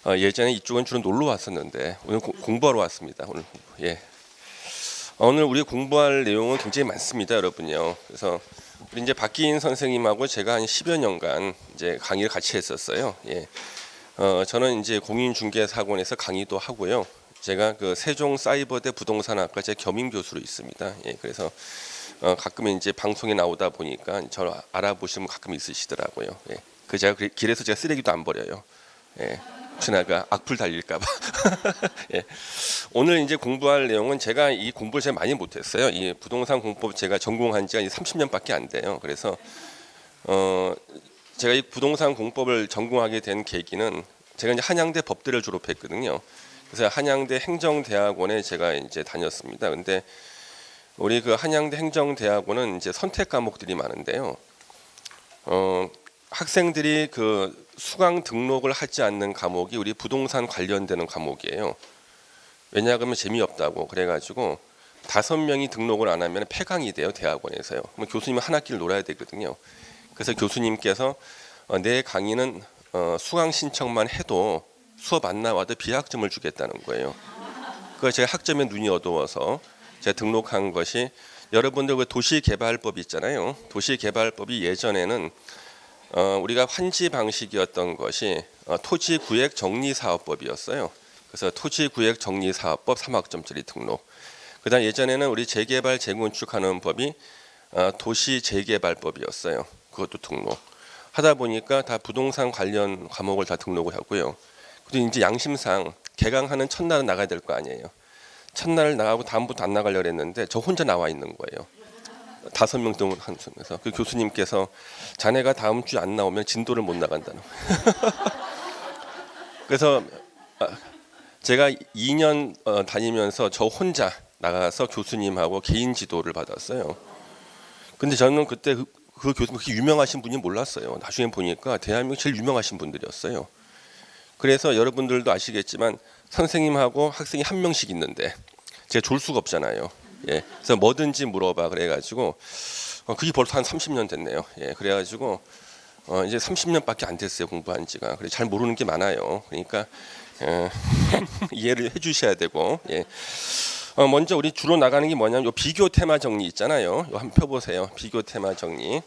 예전에 이쪽은 주로 놀러 왔었는데 오늘 공부하러 왔습니다. 오늘 우리 공부할 내용은 굉장히 많습니다, 여러분요. 그래서 우리 이제 박기인 선생님하고 제가 한 10여 년간 이제 강의를 같이 했었어요. 저는 이제 공인중개사학원에서 강의도 하고요. 제가 그 세종사이버대 부동산학과 제 겸임 교수로 있습니다. 그래서 가끔 이제 방송에 나오다 보니까 저를 알아보시면 가끔 있으시더라고요. 그 제가 길에서 제가 쓰레기도 안 버려요. 혹시나 그 악플 달릴까봐. 오늘 이제 공부할 내용은 제가 이 공부를 제가 많이 못했어요. 이 부동산 공법 제가 전공한 지가 30년밖에 안 돼요. 그래서 제가 이 부동산 공법을 전공하게 된 계기는 제가 이제 한양대 법대를 졸업했거든요. 그래서 한양대 행정대학원에 제가 이제 다녔습니다. 근데 우리 그 한양대 행정대학원은 이제 선택 과목들이 많은데요. 학생들이 그 수강 등록을 하지 않는 과목이 우리 부동산 관련되는 과목이에요. 왜냐하면 재미없다고 그래가지고 5명이 등록을 안 하면 폐강이 돼요, 대학원에서요. 그럼 교수님은 한 학기를 놀아야 되거든요. 그래서 교수님께서 내 강의는 수강 신청만 해도 수업 안 나와도 비학점을 주겠다는 거예요. 그래서 제가 학점에 눈이 어두워서 제가 등록한 것이, 여러분들 그 도시개발법 있잖아요. 도시개발법이 예전에는 우리가 환지 방식이었던 것이 토지구획정리사업법이었어요. 그래서 토지구획정리사업법 3학점짜리 등록. 그다음 예전에는 우리 재개발 재건축하는 법이 도시재개발법이었어요. 그것도 등록. 하다 보니까 다 부동산 관련 과목을 다 등록을 하고요. 그리고 이제 양심상 개강하는 첫날은 나가야 될 거 아니에요. 첫날 나가고 다음부터 안 나가려고 했는데 저 혼자 나와 있는 거예요. 5명 동안 한숨에서 그 교수님께서 자네가 다음 주에 안 나오면 진도를 못 나간다는 그래서 제가 2년 다니면서 저 혼자 나가서 교수님하고 개인 지도를 받았어요. 근데 저는 그때 그 교수님 그렇게 유명하신 분이 몰랐어요. 나중에 보니까 대한민국 제일 유명하신 분들이었어요. 그래서 여러분들도 아시겠지만 선생님하고 학생이 한 명씩 있는데 제가 졸 수가 없잖아요. 그래서 뭐든지 물어봐 그래가지고 그게 벌써 한 30년 됐네요. 그래가지고 이제 30년밖에 안 됐어요, 공부한 지가. 그래 잘 모르는 게 많아요. 그러니까 이해를 해주셔야 되고. 먼저 우리 주로 나가는 게 뭐냐면 요 비교 테마 정리 있잖아요. 요 한번 펴보세요. 비교 테마 정리.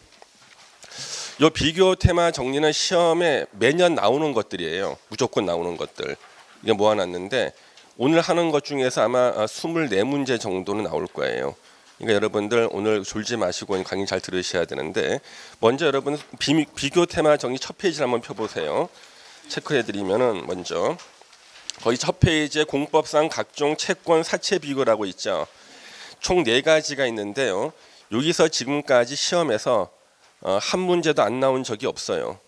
요 비교 테마 정리는 시험에 매년 나오는 것들이에요. 무조건 나오는 것들. 이게 모아놨는데 오늘 하는 것 중에서 아마 24문제 정도는 나올 거예요. 그러니까 여러분들 오늘 졸지 마시고 강의 잘 들으셔야 되는데, 먼저 여러분 비교 테마 정리 첫 페이지를 한번 펴보세요. 체크해드리면은 먼저 거의 첫 페이지에 공법상 각종 채권 사채 비교라고 있죠. 총 4가지가 있는데요. 여기서 지금까지 시험에서 한 문제도 안 나온 적이 없어요.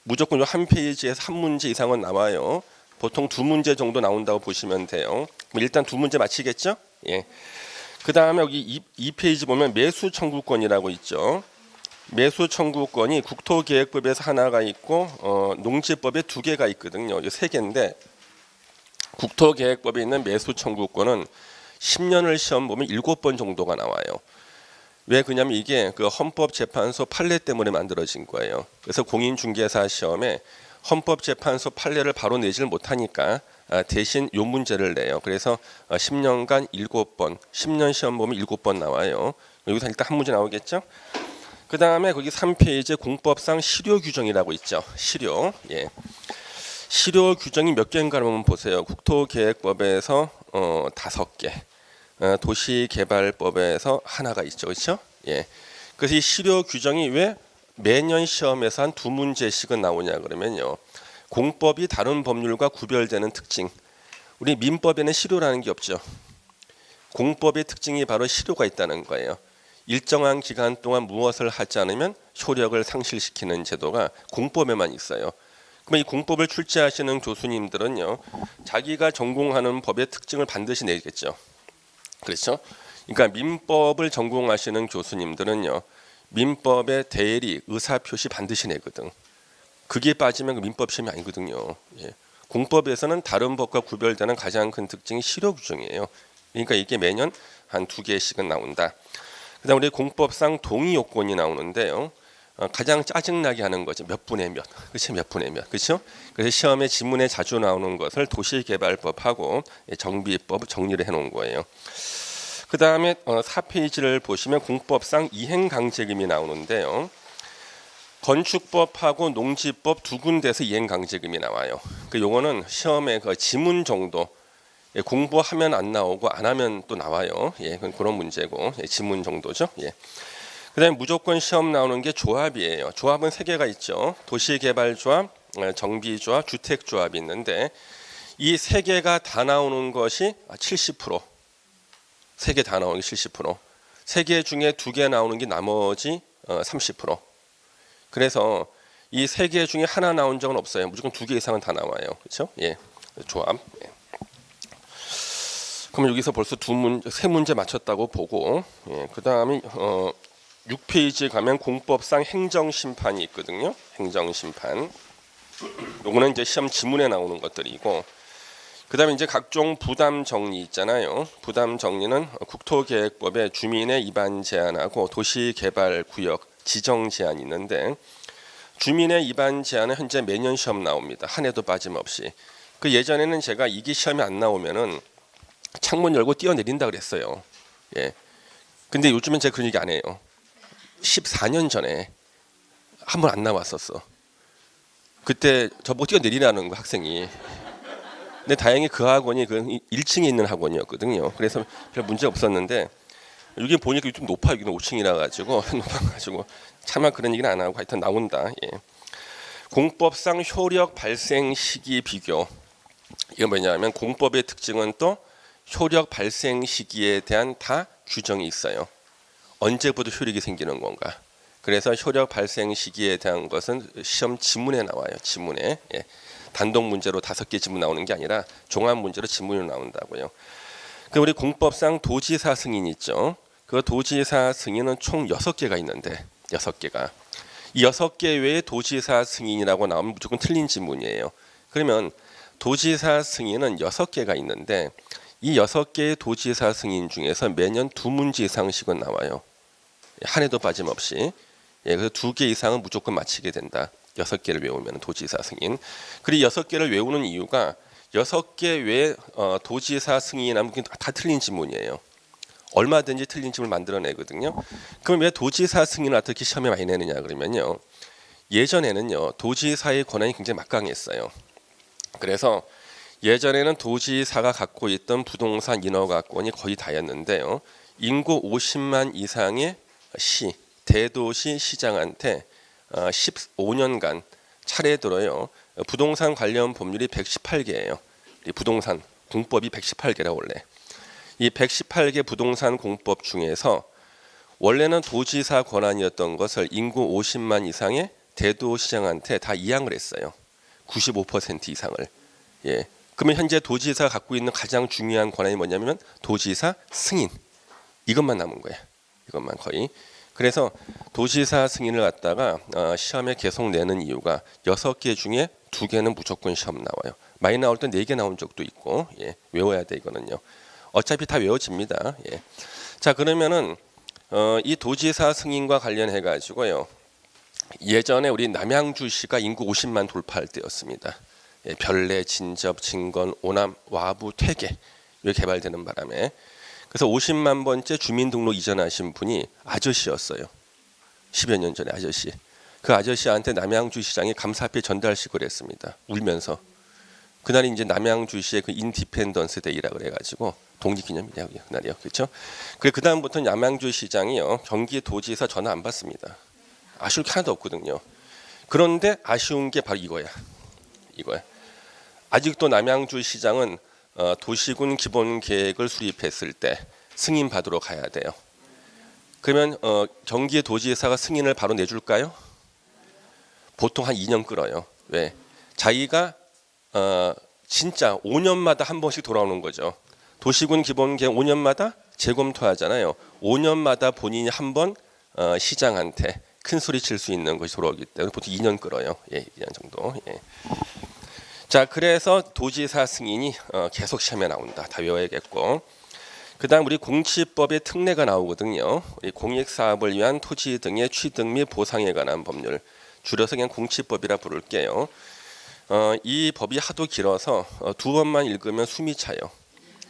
무조건 한 페이지에서 한 문제 이상은 나와요. 보통 2문제 정도 나온다고 보시면 돼요. 일단 2문제 맞히겠죠? 그 다음에 여기 2페이지 보면 매수 청구권이라고 있죠. 매수 청구권이 국토계획법에서 하나가 있고 농지법에 2개가 있거든요. 이 3개인데 국토계획법에 있는 매수 청구권은 10년을 시험 보면 7번 정도가 나와요. 왜 그러냐면 이게 그 헌법재판소 판례 때문에 만들어진 거예요. 그래서 공인중개사 시험에 헌법재판소 판례를 바로 내지를 못하니까 대신 요 문제를 내요. 그래서 10년간 7번, 10년 시험 보면 7번 나와요. 여기서 일단 한 문제 나오겠죠? 그 다음에 거기 3페이지에 공법상 실효 규정이라고 있죠. 실효. 실효 규정이 몇 개인가 한번 보세요. 국토계획법에서 5개, 도시개발법에서 하나가 있죠. 그렇죠? 그래서 이 실효 규정이 왜 매년 시험에서 한 2문제씩은 나오냐 그러면요. 공법이 다른 법률과 구별되는 특징. 우리 민법에는 실효라는 게 없죠. 공법의 특징이 바로 실효가 있다는 거예요. 일정한 기간 동안 무엇을 하지 않으면 효력을 상실시키는 제도가 공법에만 있어요. 그럼 이 공법을 출제하시는 교수님들은요, 자기가 전공하는 법의 특징을 반드시 내겠죠. 그렇죠? 그러니까 민법을 전공하시는 교수님들은요, 민법의 대리, 의사표시 반드시 내거든. 그게 빠지면 그 민법 시험이 아니거든요. 공법에서는 다른 법과 구별되는 가장 큰 특징이 실효 규정이에요. 그러니까 이게 매년 한 2개씩은 나온다. 그다음 우리 공법상 동의 요건이 나오는데요. 가장 짜증나게 하는 거죠. 몇 분의 몇, 그렇죠? 몇 분의 몇, 그렇죠? 그래서 시험에 지문에 자주 나오는 것을 도시개발법하고 정비법 정리를 해놓은 거예요. 그 다음에 4페이지를 보시면 공법상 이행강제금이 나오는데요. 건축법하고 농지법 두 군데에서 이행강제금이 나와요. 요거는 시험에 그 지문 정도 공부하면 안 나오고 안 하면 또 나와요. 그런 문제고 지문 정도죠. 그다음에 무조건 시험 나오는 게 조합이에요. 조합은 세 개가 있죠. 도시개발조합, 정비조합, 주택조합이 있는데 이 세 개가 다 나오는 것이 70%. 세 개 다 나오는 게 70%. 세 개 중에 두 개 나오는 게 나머지 30%. 그래서 이 세 개 중에 하나 나온 적은 없어요. 무조건 두 개 이상은 다 나와요. 그렇죠? 조합. 그럼 여기서 벌써 세 문제 맞췄다고 보고, 그다음에 6페이지 가면 공법상 행정심판이 있거든요. 행정심판. 요거는 이제 시험 지문에 나오는 것들이고, 그다음에 이제 각종 부담 정리 있잖아요. 부담 정리는 국토계획법에 주민의 이반 제한하고 도시개발구역 지정 제한이 있는데, 주민의 이반 제한은 현재 매년 시험 나옵니다. 한 해도 빠짐없이. 그 예전에는 제가 이게 시험이 안 나오면은 창문 열고 뛰어내린다 그랬어요. 근데 요즘엔 제가 그런 얘기 안 해요. 14년 전에 한 번 안 나왔었어. 그때 저보고 뛰어내리라는 거 학생이. 근데 다행히 그 학원이 그 1층에 있는 학원이었거든요. 그래서 별 문제 없었는데 여기 보니까 좀 높아. 여기는 5층이라 가지고 높아가지고 차마 그런 얘기는 안 하고 하여튼 나온다. 공법상 효력 발생 시기 비교. 이건 뭐냐면 공법의 특징은 또 효력 발생 시기에 대한 다 규정이 있어요. 언제부터 효력이 생기는 건가. 그래서 효력 발생 시기에 대한 것은 시험 지문에 나와요. 지문에. 단독 문제로 5개 지문 나오는 게 아니라 종합 문제로 지문으로 나온다고요. 그 우리 공법상 도지사 승인 있죠. 그 도지사 승인은 총 6개가 있는데 6개가. 이 6개 외에 도지사 승인이라고 나오면 무조건 틀린 지문이에요. 그러면 도지사 승인은 6개가 있는데 이 6개의 도지사 승인 중에서 매년 2문제 이상씩은 나와요. 한 해도 빠짐없이. 그래서 2개 이상은 무조건 맞히게 된다. 6개를 외우면 도지사 승인. 그리고 6개를 외우는 이유가 6개 외에 도지사 승인하면 다 틀린 지문이에요. 얼마든지 틀린 지문을 만들어내거든요. 그럼 왜 도지사 승인을 어떻게 시험에 많이 내느냐 그러면요. 예전에는요. 도지사의 권한이 굉장히 막강했어요. 그래서 예전에는 도지사가 갖고 있던 부동산 인허가권이 거의 다였는데요. 인구 50만 이상의 시, 대도시 시장한테 15년간 차례들어요. 부동산 관련 법률이 118개예요. 부동산 공법이 118개라 원래. 이 118개 부동산 공법 중에서 원래는 도지사 권한이었던 것을 인구 50만 이상의 대도시장한테 다 이양을 했어요. 95% 이상을. 그러면 현재 도지사가 갖고 있는 가장 중요한 권한이 뭐냐면 도지사 승인. 이것만 남은 거예요. 이것만 거의. 그래서 도지사 승인을 갖다가 시험에 계속 내는 이유가 6개 중에 2개는 무조건 시험 나와요. 많이 나올 때 4개 나온 적도 있고 외워야 돼 이거는요. 어차피 다 외워집니다. 자 그러면은 이 도지사 승인과 관련해 가지고요. 예전에 우리 남양주시가 인구 50만 돌파할 때였습니다. 별내, 진접, 진건, 오남, 와부, 퇴계 이렇게 개발되는 바람에 그래서 50만 번째 주민등록 이전하신 분이 아저씨였어요. 10여 년 전에 아저씨. 그 아저씨한테 남양주시장이 감사패 전달식을 했습니다. 울면서. 그날이 이제 남양주시의 그 인디펜던스 데이라 그래가지고 독립기념일이야 그날이요, 그렇죠? 그래 그 다음부터는 남양주시장이요 경기도지사 전화 안 받습니다. 아쉬울 게 하나도 없거든요. 그런데 아쉬운 게 바로 이거야. 아직도 남양주시장은 도시군 기본계획을 수립했을 때 승인 받으러 가야 돼요. 그러면 경기도지사가 승인을 바로 내줄까요? 보통 한 2년 끌어요. 왜? 자기가 진짜 5년마다 한 번씩 돌아오는 거죠. 도시군 기본계획 5년마다 재검토하잖아요. 5년마다 본인이 한 번 시장한테 큰 소리 칠 수 있는 것이 돌아오기 때문에 보통 2년 끌어요. 2년 정도. 자, 그래서 도지사 승인이 계속 시험에 나온다. 다 외워야겠고. 그다음 우리 공치법의 특례가 나오거든요. 이 공익사업을 위한 토지 등의 취득 및 보상에 관한 법률, 줄여서 그냥 공치법이라 부를게요. 이 법이 하도 길어서 두 번만 읽으면 숨이 차요.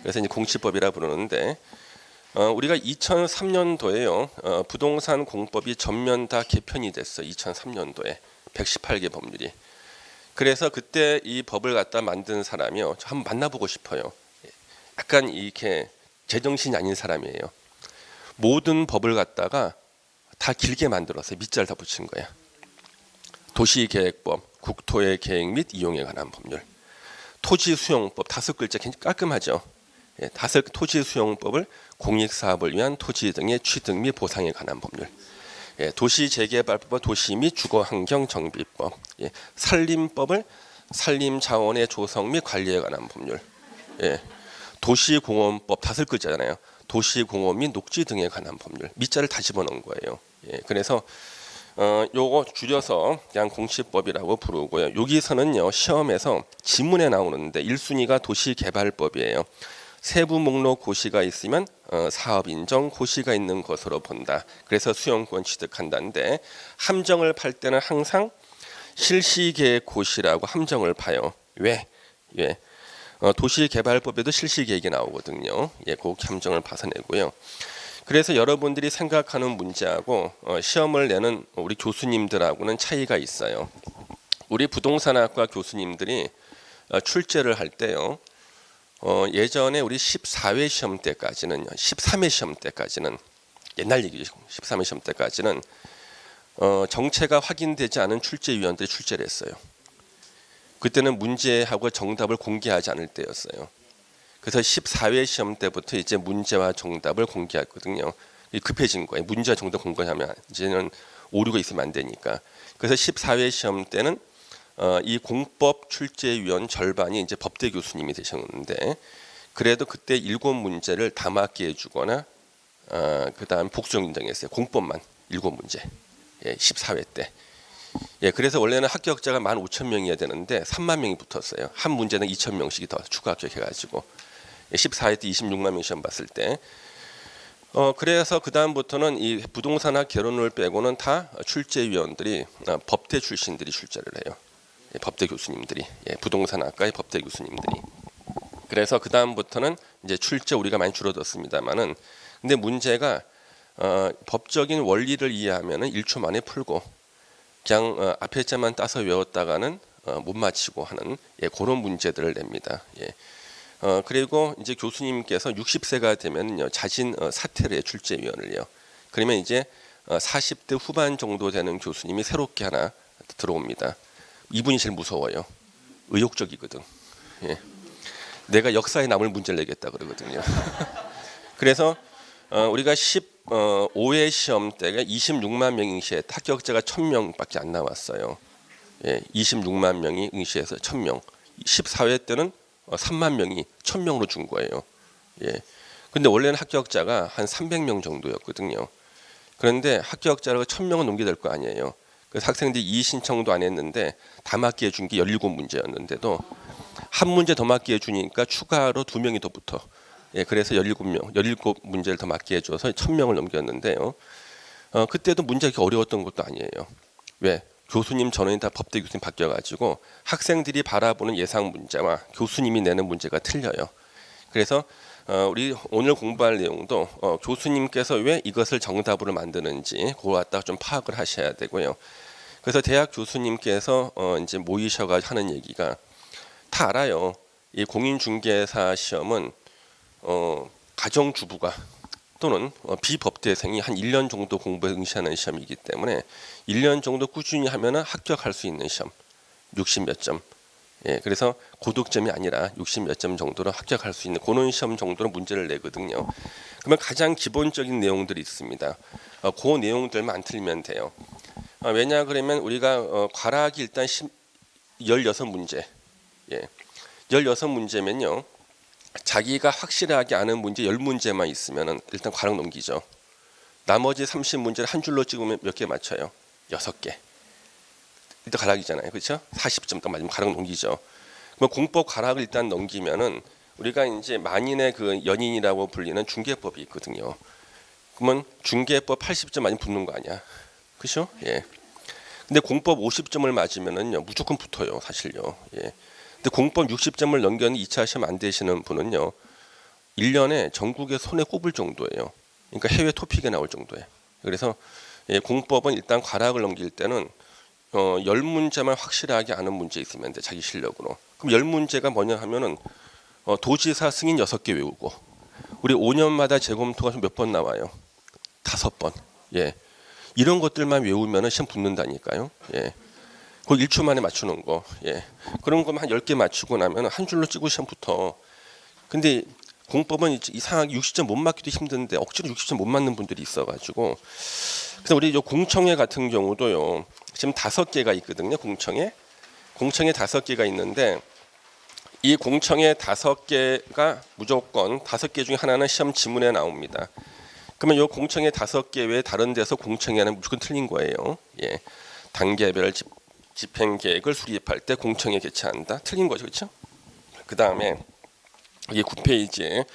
그래서 이제 공치법이라 부르는데, 우리가 2003년도에요. 부동산 공법이 전면 다 개편이 됐어. 2003년도에 118개 법률이. 그래서 그때 이 법을 갖다 만든 사람이요. 저 한번 만나보고 싶어요. 약간 이렇게 제정신이 아닌 사람이에요. 모든 법을 갖다가 다 길게 만들었어요. 밑자를 다 붙인 거야. 도시계획법, 국토의 계획 및 이용에 관한 법률, 토지수용법 5글자 깔끔하죠. 토지수용법을 공익사업을 위한 토지 등의 취득 및 보상에 관한 법률, 도시재개발법은 도시 및 주거환경정비법, 산림법을 산림자원의 조성 및 관리에 관한 법률, 도시공원법 5글자잖아요. 도시공원 및 녹지 등에 관한 법률, 밑자를 다 집어넣은 거예요. 그래서 요거 줄여서 그냥 공치법이라고 부르고요. 여기서는요 시험에서 지문에 나오는데 1순위가 도시개발법이에요. 세부 목록 고시가 있으면 사업 인정 고시가 있는 것으로 본다. 그래서 수용권 취득한다는데 함정을 팔 때는 항상 실시계획 고시라고 함정을 파요. 왜? 도시개발법에도 실시계획이 나오거든요. 그 함정을 봐서 내고요. 그래서 여러분들이 생각하는 문제하고 시험을 내는 우리 교수님들하고는 차이가 있어요. 우리 부동산학과 교수님들이 출제를 할 때요. 예전에 우리 14회 시험 때까지는 13회 시험 때까지는 옛날 얘기죠. 13회 시험 때까지는 정체가 확인되지 않은 출제위원들이 출제를 했어요. 그때는 문제하고 정답을 공개하지 않을 때였어요. 그래서 14회 시험 때부터 이제 문제와 정답을 공개했거든요. 급해진 거예요. 문제와 정답 공개하면 이제는 오류가 있으면 안 되니까. 그래서 14회 시험 때는 이 공법 출제위원 절반이 이제 법대 교수님이 되셨는데, 그래도 그때 7문제를 다 맞게 해주거나 그다음 복수형 인정했어요. 공법만 7문제. 14회 때. 그래서 원래는 합격자가 15,000명이어야 되는데 3만 명이 붙었어요. 한 문제는 2,000명씩이 더 추가 합격해가지고 14회 때 26만 명 시험 봤을 때. 그래서 그 다음부터는 이 부동산학 결혼을 빼고는 다 출제위원들이 법대 출신들이 출제를 해요. 법대 교수님들이, 부동산학과의 법대 교수님들이. 그래서 그 다음부터는 이제 출제 우리가 많이 줄어들었습니다만은, 근데 문제가 법적인 원리를 이해하면은 1초 만에 풀고 그냥 앞에 자만 따서 외웠다가는 못 맞히고 하는 그런 문제들을 냅니다. 그리고 이제 교수님께서 60세가 되면요 자진 사퇴를 해 출제위원을요. 그러면 이제 40대 후반 정도 되는 교수님이 새롭게 하나 들어옵니다. 이분이 제일 무서워요. 의욕적이거든. 내가 역사에 남을 문제를 내겠다 그러거든요. 그래서 우리가 15회 시험 때가 26만 명 응시에 합격자가 1,000명밖에 안 나왔어요. 26만 명이 응시해서 1,000명. 14회 때는 3만 명이 1,000명으로 준 거예요. 근데 원래는 합격자가 한 300명 정도였거든요. 그런데 합격자가 1,000명은 넘게 될 거 아니에요. 그래서 학생들이 이의 신청도 안 했는데 다 맞게 해준 게 17문제였는데도 한 문제 더 맞게 해주니까 추가로 2명이 더 붙어. 그래서 17명, 17문제를 더 맞게 해줘서 1,000명을 넘겼는데요. 그때도 문제가 그렇게 어려웠던 것도 아니에요. 왜? 교수님 전원이 다 법대 교수님 바뀌어가지고 학생들이 바라보는 예상 문제와 교수님이 내는 문제가 틀려요. 그래서 우리 오늘 공부할 내용도 교수님께서 왜 이것을 정답으로 만드는지 그거 갖다가 좀 파악을 하셔야 되고요. 그래서 대학 교수님께서 이제 모이셔가 하는 얘기가 다 알아요. 이 공인중개사 시험은 가정주부가 또는 비법대생이 한 1년 정도 공부해 응시하는 시험이기 때문에 1년 정도 꾸준히 하면은 합격할 수 있는 시험 60몇 점. 그래서 고득점이 아니라 60몇 점 정도로 합격할 수 있는 그런 시험 정도로 문제를 내거든요. 그러면 가장 기본적인 내용들이 있습니다. 그 내용들만 안 틀리면 돼요. 왜냐 그러면 우리가 과락이 일단 16문제. 16문제면요. 자기가 확실하게 아는 문제 10문제만 있으면 일단 과락 넘기죠. 나머지 30문제를 한 줄로 찍으면 몇 개 맞춰요? 6개. 일단 과락이잖아요. 그렇죠? 40점 딱 맞으면 과락 넘기죠. 그럼 공법 과락을 일단 넘기면은 우리가 이제 만인의 그 연인이라고 불리는 중개법이 있거든요. 그러면 중개법 80점 많이 붙는 거 아니야? 그렇죠? 예. 근데 공법 50점을 맞으면은요 무조건 붙어요, 사실요. 예. 근데 공법 60점을 넘겼는데 2차 시험 안 되시는 분은요 1년에 전국에 손에 꼽을 정도예요. 그러니까 해외 토픽에 나올 정도예요. 그래서 예, 공법은 일단 과락을 넘길 때는 10문제만 확실하게 아는 문제 있으면 돼, 자기 실력으로. 그럼 10문제가 뭐냐 하면은 도지사 승인 6개 외우고, 우리 5년마다 재검토가 몇 번 나와요? 5번. 예. 이런 것들만 외우면은 시험 붙는다니까요. 예. 그거 1초 만에 맞추는 거. 예. 그런 거만 한 10개 맞추고 나면 한 줄로 찍고 시험 붙어. 근데 공법은 이상하게 60점 못 맞기도 힘든데 억지로 60점 못 맞는 분들이 있어가지고. 그래서 우리 공청회 같은 경우도요. 지금 5개가 있거든요. 공청회 5개가 있는데 이 공청회 5개가 무조건 5개 중에 하나는 시험 지문에 나옵니다. 그러면 이 공청회 5개 외에 다른 데서 공청회는 무조건 틀린 거예요. 예. 단계별 집행 계획을 수립할 때 공청회 개최한다. 틀린 거죠, 그렇죠? 그 다음에 이게 9페이지에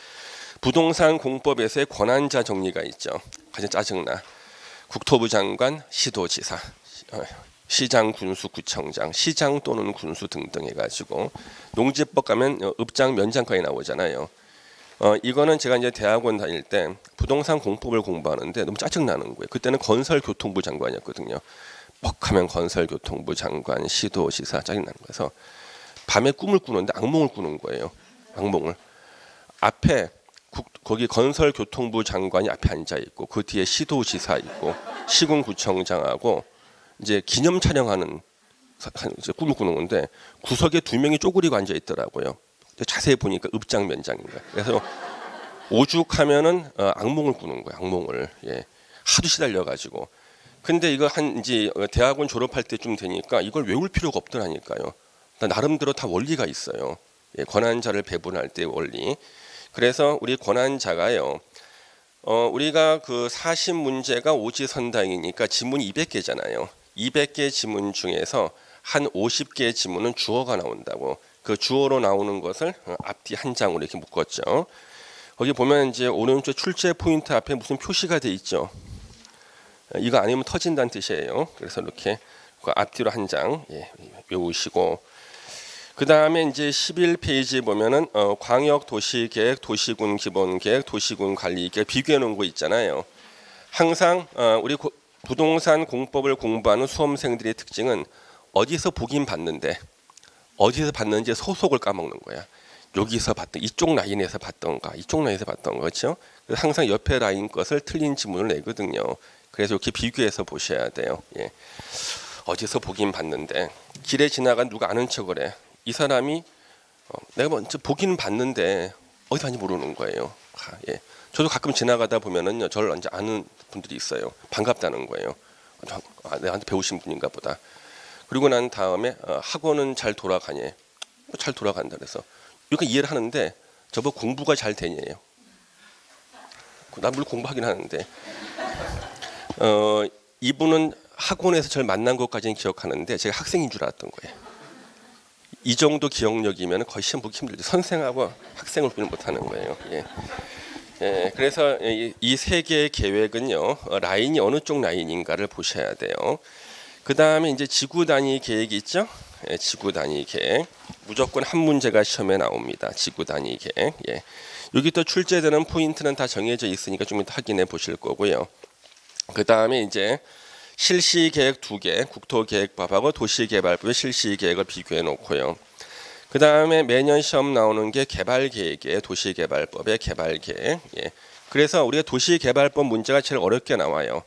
부동산 공법에서의 권한자 정리가 있죠. 가장 짜증나. 국토부 장관, 시도지사, 시장, 군수, 구청장, 시장 또는 군수 등등 해가지고 농지법 가면 읍장, 면장까지 나오잖아요. 이거는 제가 이제 대학원 다닐 때 부동산 공법을 공부하는데 너무 짜증나는 거예요. 그때는 건설교통부 장관이었거든요. 뻑하면 건설교통부 장관, 시도지사 짜증나는 거여서 밤에 꿈을 꾸는데 악몽을 꾸는 거예요. 악몽을. 앞에 거기 건설교통부 장관이 앞에 앉아 있고 그 뒤에 시도지사 있고 시군구청장하고 이제 기념 촬영하는 꿈을 꾸는 건데 구석에 2명이 쪼그리고 앉아 있더라고요. 자세히 보니까 읍장 면장인가. 그래서 오죽하면은 악몽을 꾸는 거예요. 악몽을. 예. 하도 시달려가지고. 근데 이거 이제 대학원 졸업할 때쯤 되니까 이걸 외울 필요가 없더라니까요. 나름대로 다 원리가 있어요. 예, 권한자를 배분할 때 원리. 그래서 우리 권한자가요. 우리가 그 40문제가 오지선당이니까 지문이 200개잖아요. 200개 지문 중에서 한 50개 지문은 주어가 나온다고. 그 주어로 나오는 것을 앞뒤 한 장으로 이렇게 묶었죠. 거기 보면 이제 오른쪽 출제 포인트 앞에 무슨 표시가 돼 있죠. 이거 아니면 터진다는 뜻이에요. 그래서 이렇게 그 앞뒤로 한 장 외우시고 그 다음에 이제 11페이지 보면은 광역 도시계획, 도시군 기본계획, 도시군 관리계획 비교해 놓은 거 있잖아요. 항상 우리 부동산 공법을 공부하는 수험생들의 특징은 어디서 보긴 봤는데 어디서 봤는지 소속을 까먹는 거야. 여기서 봤던 이쪽 라인에서 봤던가 이쪽 라인에서 봤던가 그렇죠? 그래서 항상 옆에 라인 것을 틀린 지문을 내거든요. 그래서 이렇게 비교해서 보셔야 돼요. 예. 어디서 보긴 봤는데 길에 지나간 누가 아는 척을 해. 이 사람이 내가 먼저 보기는 봤는데 어디 가는지 모르는 거예요. 예. 저도 가끔 지나가다 보면은요, 저를 이제 아는 분들이 있어요. 반갑다는 거예요. 내한테 배우신 분인가 보다. 그리고 난 다음에 학원은 잘 돌아가니? 잘 돌아간다 그래서 이거 이해를 하는데 저보고 공부가 잘 되냐요. 난 물론 공부하긴 하는데 이분은 학원에서 저를 만난 것까지는 기억하는데 제가 학생인 줄 알았던 거예요. 이 정도 기억력이면 거의 시험 보기 힘들죠. 선생하고 학생을 구분 못하는 거예요. 예. 예, 그래서 이 세 개의 계획은요 라인이 어느 쪽 라인인가를 보셔야 돼요. 그 다음에 이제 지구 단위 계획이 있죠. 예, 지구 단위 계획 무조건 한 문제가 시험에 나옵니다. 지구 단위 계획. 예. 여기 또 출제되는 포인트는 다 정해져 있으니까 좀 이따 확인해 보실 거고요. 그 다음에 이제 실시계획 2개, 국토계획법하고 도시개발법의 실시계획을 비교해 놓고요. 그 다음에 매년 시험 나오는 게 개발계획이에요. 도시개발법의 개발계획. 예. 그래서 우리가 도시개발법 문제가 제일 어렵게 나와요.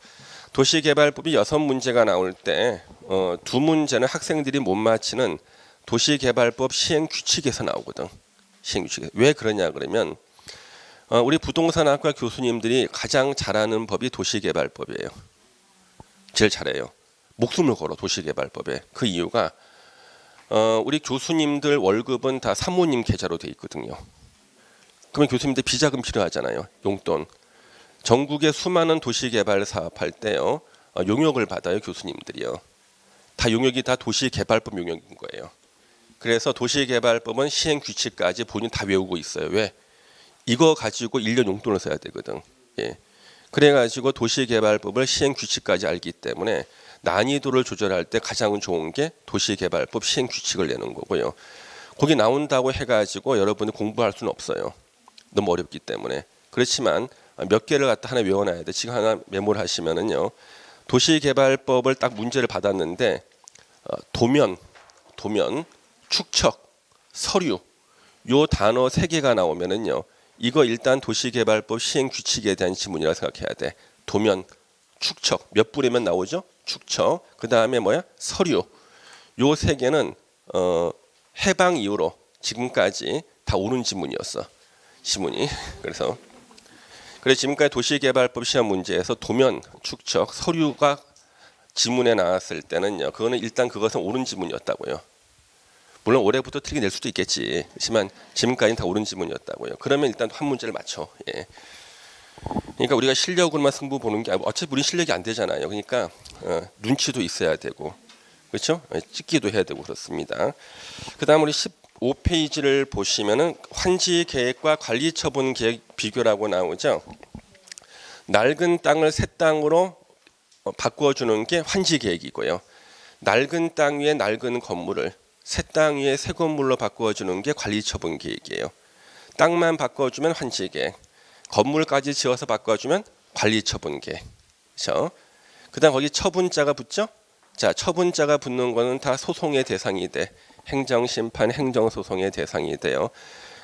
도시개발법이 6문제가 나올 때 2문제는 학생들이 못 맞히는 도시개발법 시행규칙에서 나오거든. 시행규칙. 왜 그러냐 그러면 우리 부동산학과 교수님들이 가장 잘하는 법이 도시개발법이에요. 제일 잘해요. 목숨을 걸어 도시개발법에. 그 이유가 우리 교수님들 월급은 다 사모님 계좌로 돼 있거든요. 그러면 교수님들 비자금 필요하잖아요. 용돈. 전국의 수많은 도시개발 사업할 때요. 용역을 받아요. 교수님들이요. 다 용역이 다 도시개발법 용역인 거예요. 그래서 도시개발법은 시행 규칙까지 본인 다 외우고 있어요. 왜? 이거 가지고 1년 용돈을 써야 되거든. 예. 그래가지고 도시개발법을 시행 규칙까지 알기 때문에 난이도를 조절할 때 가장 좋은 게 도시개발법 시행 규칙을 내는 거고요. 거기 나온다고 해가지고 여러분이 공부할 수는 없어요. 너무 어렵기 때문에. 그렇지만 몇 개를 갖다 하나 외워놔야 돼. 지금 하나 메모를 하시면은요. 도시개발법을 딱 문제를 받았는데 도면, 축척, 서류 요 단어 3개가 나오면은요. 이거 일단 도시개발법 시행 규칙에 대한 지문이라고 생각해야 돼. 도면, 축척 몇 분이면 나오죠? 축척. 그 다음에 뭐야? 서류. 요 3개는 해방 이후로 지금까지 다 옳은 지문이었어. 지문이. 그래서 지금까지 도시개발법 시험 문제에서 도면, 축척, 서류가 지문에 나왔을 때는요. 그거는 일단 그것은 옳은 지문이었다고요. 물론 올해부터 틀리게 낼 수도 있겠지. 그렇지만 지금까지는 다 옳은 지문이었다고요. 그러면 일단 한 문제를 맞춰. 예. 그러니까 우리가 실력으로만 승부 보는 게 어차피 우리 실력이 안 되잖아요. 그러니까 눈치도 있어야 되고, 그렇죠? 찍기도 해야 되고 그렇습니다. 그다음 우리 15페이지를 보시면은 환지 계획과 관리 처분 계획 비교라고 나오죠. 낡은 땅을 새 땅으로 바꿔주는 게 환지 계획이고요. 낡은 땅 위에 낡은 건물을 새 땅 위에 새 건물로 바꿔주는 게 관리 처분 계획이에요. 땅만 바꿔주면 환지 계획, 건물까지 지어서 바꿔주면 관리 처분 계획. 그렇죠? 그다음 거기 처분자가 붙죠? 자, 처분자가 붙는 거는 다 소송의 대상이 돼. 행정심판, 행정소송의 대상이 돼요.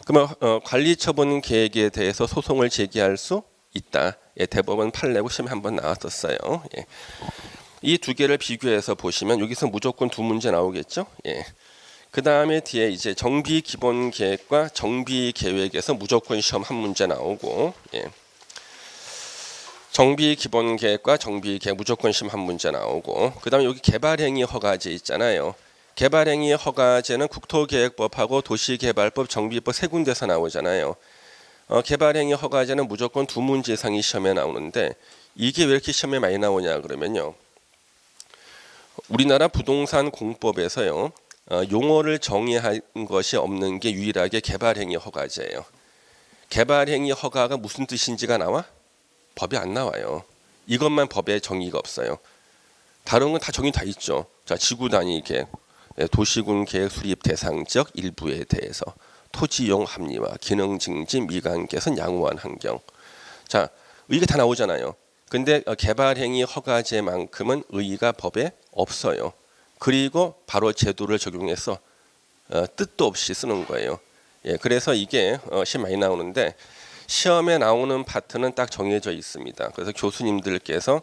그러면 관리처분 계획에 대해서 소송을 제기할 수 있다. 예, 대법원 판례고 시험에 한번 나왔었어요. 예. 이 두 개를 비교해서 보시면 여기서 무조건 2문제 나오겠죠. 예. 그 다음에 뒤에 이제 정비 기본 계획과 정비 계획에서 무조건 시험 1문제 나오고, 예. 정비 기본 계획과 정비 계획 무조건 시험 1문제 나오고, 그 다음에 여기 개발행위 허가제 있잖아요. 개발행위 허가제는 국토계획법하고 도시개발법, 정비법 3군데서 나오잖아요. 개발행위 허가제는 무조건 2문제 이상이 시험에 나오는데 이게 왜 이렇게 시험에 많이 나오냐 그러면요. 우리나라 부동산 공법에서요. 용어를 정의한 것이 없는 게 유일하게 개발행위 허가제예요. 개발행위 허가가 무슨 뜻인지가 나와? 법에 안 나와요. 이것만 법에 정의가 없어요. 다른 건 다 정의 다 있죠. 자, 지구 단위 계획, 도시군 계획 수립 대상 지역 일부에 대해서 토지용 합리화, 기능 증진, 미관 개선, 양호한 환경. 자, 이게 다 나오잖아요. 근데 개발행위 허가제만큼은 의의가 법에 없어요. 그리고 바로 제도를 적용해서 뜻도 없이 쓰는 거예요. 예, 그래서 이게 시험 많이 나오는데 시험에 나오는 파트는 딱 정해져 있습니다. 그래서 교수님들께서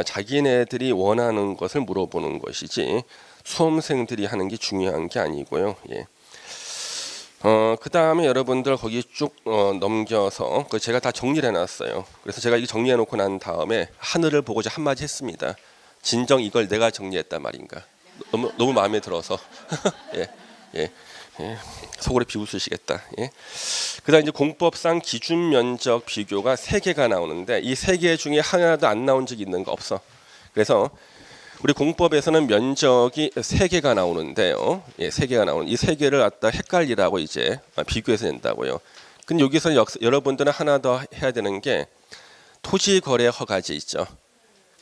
자기네들이 원하는 것을 물어보는 것이지 수험생들이 하는 게 중요한 게 아니고요. 예. 그 다음에 여러분들 거기 쭉 넘겨서 제가 다 정리를 해놨어요. 그래서 제가 이거 정리해놓고 난 다음에 하늘을 보고자 한마디 했습니다. 진정 이걸 내가 정리했단 말인가. 너무 마음에 들어서 예, 예, 예. 속으로 비웃으시겠다. 예. 그다음 이제 공법상 기준 면적 비교가 3개가 나오는데 이 3개 중에 하나도 안 나온 적이 있는 거 없어. 그래서 우리 공법에서는 면적이 3개가 나오는데요. 예, 3개가 나오는 이 3개를 갖다 헷갈리라고 이제 비교해서 낸다고요. 근데 여기서 여러분들은 하나 더 해야 되는 게 토지 거래 허가제 있죠.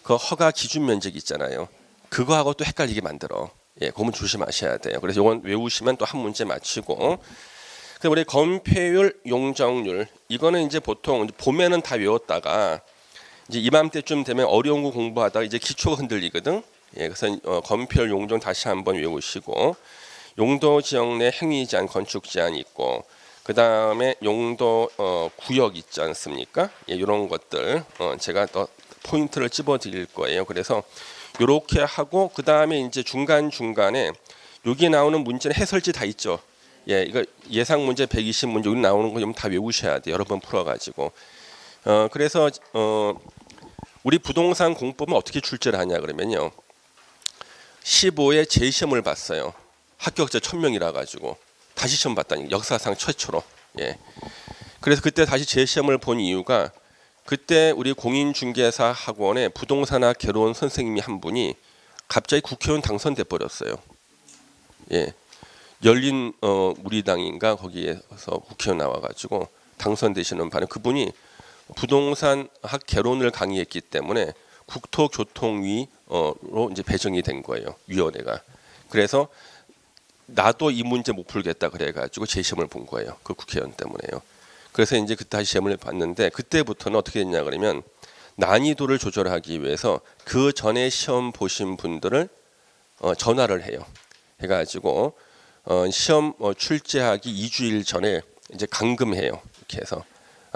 그 허가 기준 면적 있잖아요. 그거하고 또 헷갈리게 만들어. 예, 그건 조심하셔야 돼요. 그래서 이건 외우시면 또 한 문제 맞히고. 그 우리 건폐율, 용적률 이거는 이제 보통 봄에는 다 외웠다가 이제 이맘때쯤 되면 어려운 거 공부하다가 이제 기초가 흔들리거든. 예, 그래서 건폐율, 용적 다시 한번 외우시고 용도 지역 내 행위 제한, 건축 제한이 있고 그 다음에 용도 구역 있지 않습니까? 예, 이런 것들 제가 더 포인트를 집어드릴 거예요. 그래서 이렇게 하고 그 다음에 이제 중간 중간에 여기 나오는 문제는 해설지 다 있죠. 예, 이거 예상 문제 120문제 여기 나오는 거 좀 다 외우셔야 돼. 여러 번 풀어가지고. 그래서 우리 부동산 공법은 어떻게 출제를 하냐 그러면요. 15회 재시험을 봤어요. 합격자 1000명이라 가지고 다시 시험 봤다니 역사상 최초로. 예. 그래서 그때 다시 재시험을 본 이유가 그때 우리 공인중개사 학원에 부동산학 개론 선생님이 한 분이 갑자기 국회의원 당선돼 버렸어요. 예. 열린 우리당인가 거기에서 국회의원 나와가지고 당선되시는 바람에 그분이 부동산 학 개론을 강의했기 때문에 국토교통위로 이제 배정이 된 거예요. 위원회가. 그래서 나도 이 문제 못 풀겠다 그래가지고 재시험을 본 거예요. 그 국회의원 때문에요. 그래서 이제 그때 다시 시험을 봤는데 그때부터는 어떻게 됐냐 그러면 난이도를 조절하기 위해서 그 전에 시험 보신 분들을 전화를 해요. 해가지고 시험 출제하기 2주일 전에 이제 감금해요. 이렇게 해서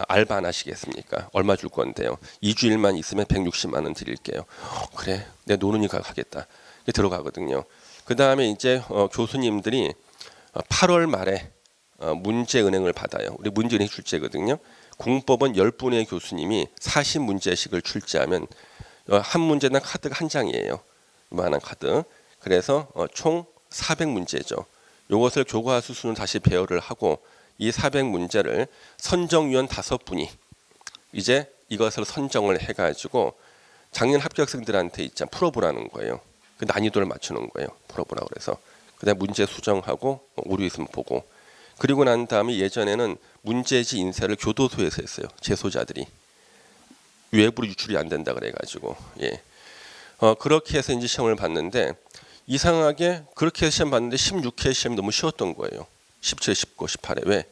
알바 안 하시겠습니까? 얼마 줄 건데요. 2주일만 있으면 160만 원 드릴게요. 그래, 내 노는이가 가겠다. 들어가거든요. 그 다음에 이제 교수님들이 8월 말에 문제은행을 받아요. 우리 문제은행 출제거든요. 공법은 10분의 교수님이 40문제씩을 출제하면 한 문제당 카드가 한 장이에요. 이만한 카드. 그래서 총 400문제죠. 이것을 교과수 수는 다시 배열을 하고 이 400문제를 선정위원 5분이 이제 이것을 선정을 해가지고 작년 합격생들한테 있자 풀어보라는 거예요. 그 난이도를 맞추는 거예요. 풀어보라고 그래서 그다음 문제 수정하고 오류 있으면 보고 그리고 난 다음에 예전에는 문제지 인쇄를 교도소에서 했어요. 재소자들이 외부로 유출이 안 된다 그래가지고 예. 그렇게 해서 이제 시험을 봤는데 이상하게 그렇게 해서 시험 봤는데 16회 시험이 너무 쉬웠던 거예요. 17회, 19, 18회 왜?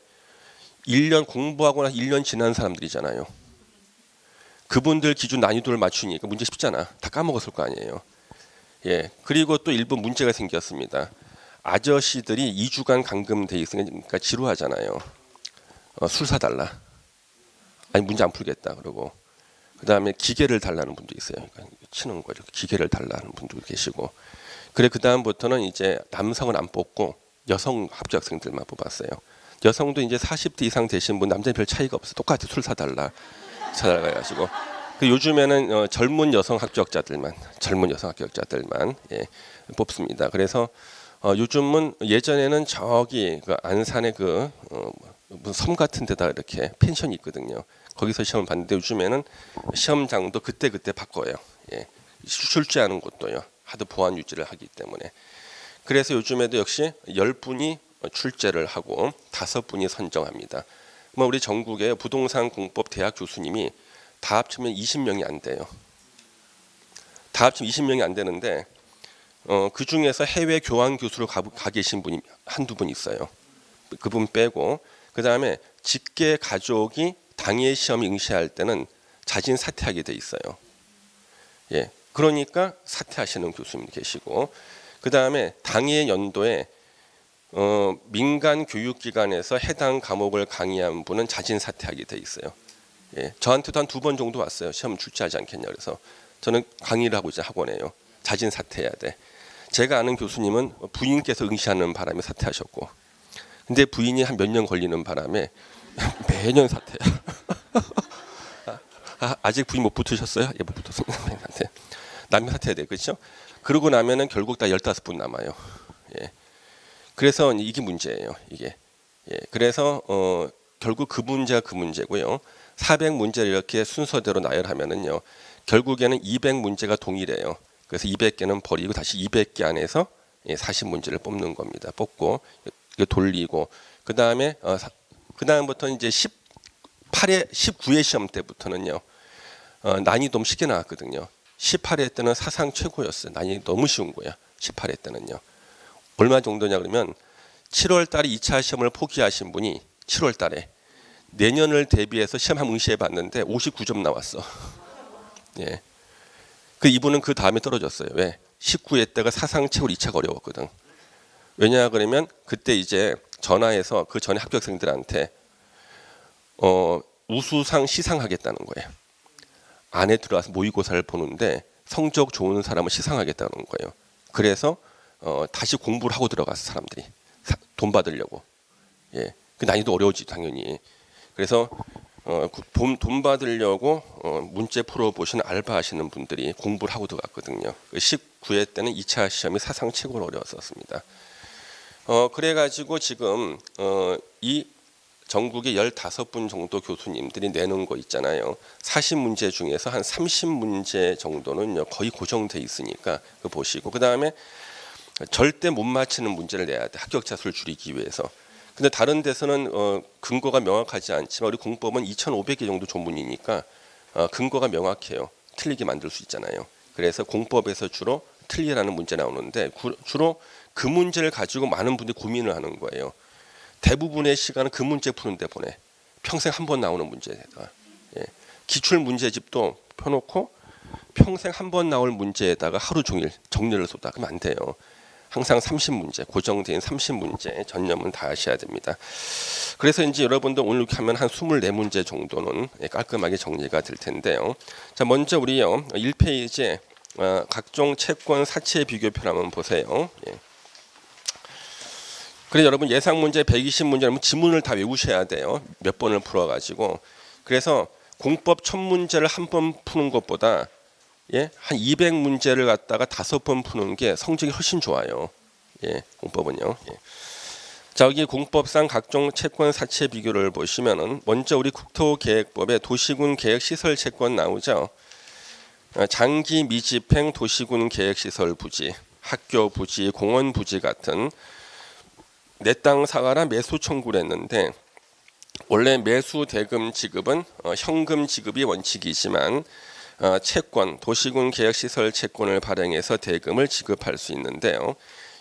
1년 공부하고 나서 1년 지난 사람들이잖아요. 그분들 기준 난이도를 맞추니까 문제 쉽잖아. 다 까먹었을 거 아니에요. 예. 그리고 또 일부 문제가 생겼습니다. 아저씨들이 2주간 감금돼 있으니까 지루하잖아요. 술 사달라. 아니 문제 안 풀겠다 그러고 그다음에 기계를 달라는 분도 있어요. 그러니까 치는 거죠. 기계를 달라는 분도 계시고 그래 그 다음부터는 이제 남성은 안 뽑고 여성 합격생들만 뽑았어요. 여성도 이제 40대 이상 되신 분 남자 별 차이가 없어. 똑같이 술 사달라 해가지고 요즘에는 젊은 여성 합격자들만 예, 뽑습니다. 그래서 요즘은 예전에는 저기 그 안산에 무슨 섬 같은 데다 이렇게 펜션이 있거든요. 거기서 시험을 봤는데 요즘에는 시험장도 그때 바꿔요. 예, 출제하는 것도요. 하도 보안 유지를 하기 때문에. 그래서 요즘에도 역시 10분이 출제를 하고 5분이 선정합니다. 우리 전국에 부동산 공법 대학 교수님이 다 합치면 20명이 안 돼요. 다 합치면 20명이 안 되는데 그 중에서 해외 교환 교수로 가 계신 분이 한두 분 있어요. 그분 빼고 그 다음에 직계 가족이 당일 시험 응시할 때는 자진 사퇴하게 돼 있어요. 예, 그러니까 사퇴하시는 교수님 계시고 그 다음에 당일 연도에 민간 교육기관에서 해당 과목을 강의한 분은 자진 사퇴하게 돼 있어요. 예, 저한테도 한 2번 정도 왔어요. 시험 출제하지 않겠냐 그래서 저는 강의를 하고 이제 학원에요. 자진 사퇴해야 돼. 제가 아는 교수님은 부인께서 응시하는 바람에 사퇴하셨고 근데 부인이 한 몇 년 걸리는 바람에 매년 사퇴야. 아직 부인 못 붙으셨어요? 예, 못 붙었습니다. 남이 사퇴해야 돼. 그렇죠? 그러고 나면은 결국 다 15분 남아요. 예. 그래서 이게 문제예요. 이게. 예. 그래서 결국 그 문제가 그 문제고요. 400문제를 이렇게 순서대로 나열하면은요. 결국에는 200문제가 동일해요. 그래서 200개는 버리고 다시 200개 안에서 40문제를 뽑는 겁니다. 뽑고 돌리고 그다음에 그다음부터 이제 18회 19회 시험 때부터는요. 난이도 쉽게 나왔거든요. 18회 때는 사상 최고였어요. 난이도 너무 쉬운 거야. 18회 때는요. 얼마 정도냐 그러면 7월 달에 2차 시험을 포기하신 분이 7월 달에 내년을 대비해서 시험 한번 응시해 봤는데 59점 나왔어. 예. 그 이분은 그 다음에 떨어졌어요. 왜? 19회 때가 사상 최고 2차가 어려웠거든. 왜냐 그러면 그때 이제 전화해서 그 전에 합격생들한테 우수상 시상하겠다는 거예요. 안에 들어와서 모의고사를 보는데 성적 좋은 사람을 시상하겠다는 거예요. 그래서 다시 공부를 하고 들어가서 사람들이 돈 받으려고. 예, 그 난이도 어려우지 당연히. 그래서 돈 받으려고 문제 풀어보시는 알바하시는 분들이 공부를 하고 들어갔거든요. 19회 때는 2차 시험이 사상 최고로 어려웠었습니다. 그래가지고 지금 이 전국에 15분 정도 교수님들이 내는 거 있잖아요. 40문제 중에서 한 30문제 정도는 거의 고정돼 있으니까 그거 보시고 그 다음에 절대 못 맞히는 문제를 내야 돼. 합격자 수를 줄이기 위해서. 근데 다른 데서는 근거가 명확하지 않지만 우리 공법은 2,500개 정도 조문이니까 근거가 명확해요. 틀리게 만들 수 있잖아요. 그래서 공법에서 주로 틀리라는 문제 나오는데 주로 그 문제를 가지고 많은 분들이 고민을 하는 거예요. 대부분의 시간은 그 문제 푸는 데 보내. 평생 한 번 나오는 문제에다가. 예. 기출 문제집도 펴놓고 평생 한 번 나올 문제에다가 하루 종일 정리를 쏟아. 그러면 안 돼요. 항상 30문제, 고정된 30문제 전념은 다 하셔야 됩니다. 그래서 이제 여러분들 오늘 이렇게 하면 한 24문제 정도는 깔끔하게 정리가 될 텐데요. 자, 먼저 우리요 1페이지에 각종 채권 사채 비교표를 한번 보세요. 예. 그래서 여러분 예상 문제 120문제라면 지문을 다 외우셔야 돼요. 몇 번을 풀어가지고. 그래서 공법 1000문제를 한 번 푸는 것보다 한 200문제를 갖다가 5번 푸는 게 성적이 훨씬 좋아요. 공법은요. 자, 여기 공법상 각종 채권 사채 비교를 보시면은 먼저 우리 국토계획법에 도시군 계획시설 채권 나오죠. 장기 미집행 도시군 계획시설 부지, 학교 부지, 공원 부지 같은 내 땅 사가라 매수 청구를 했는데 원래 매수 대금 지급은 현금 지급이 원칙이지만 채권, 도시군 계획시설 채권을 발행해서 대금을 지급할 수 있는데요.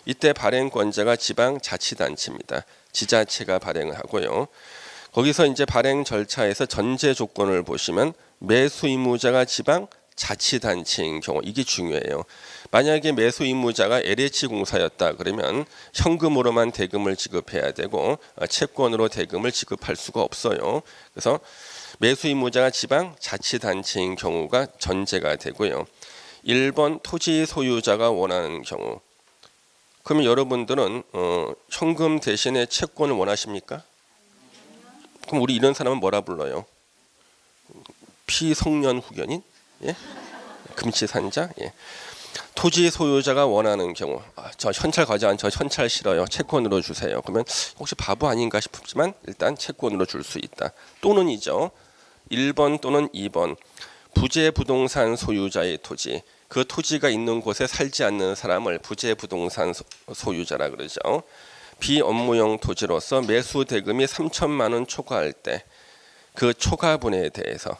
이때 발행권자가 지방자치단체입니다. 지자체가 발행을 하고요. 거기서 이제 발행 절차에서 전제 조건을 보시면 매수 의무자가 지방자치단체인 경우 이게 중요해요. 만약에 매수 의무자가 LH공사였다 그러면 현금으로만 대금을 지급해야 되고 채권으로 대금을 지급할 수가 없어요. 그래서 매수 의무자가 지방자치단체인 경우가 전제가 되고요. 1번 토지 소유자가 원하는 경우. 그러면 여러분들은 현금 대신에 채권을 원하십니까? 그럼 우리 이런 사람은 뭐라 불러요? 피성년 후견인? 예? 금치산자? 예. 토지 소유자가 원하는 경우 저 현찰 가져간 저 현찰 싫어요. 채권으로 주세요. 그러면 혹시 바보 아닌가 싶지만 일단 채권으로 줄 수 있다. 또는이죠. 1번 또는 2번 부재 부동산 소유자의 토지 그 토지가 있는 곳에 살지 않는 사람을 부재 부동산 소유자라 그러죠. 비업무용 토지로서 매수 대금이 3천만 원 초과할 때 그 초과분에 대해서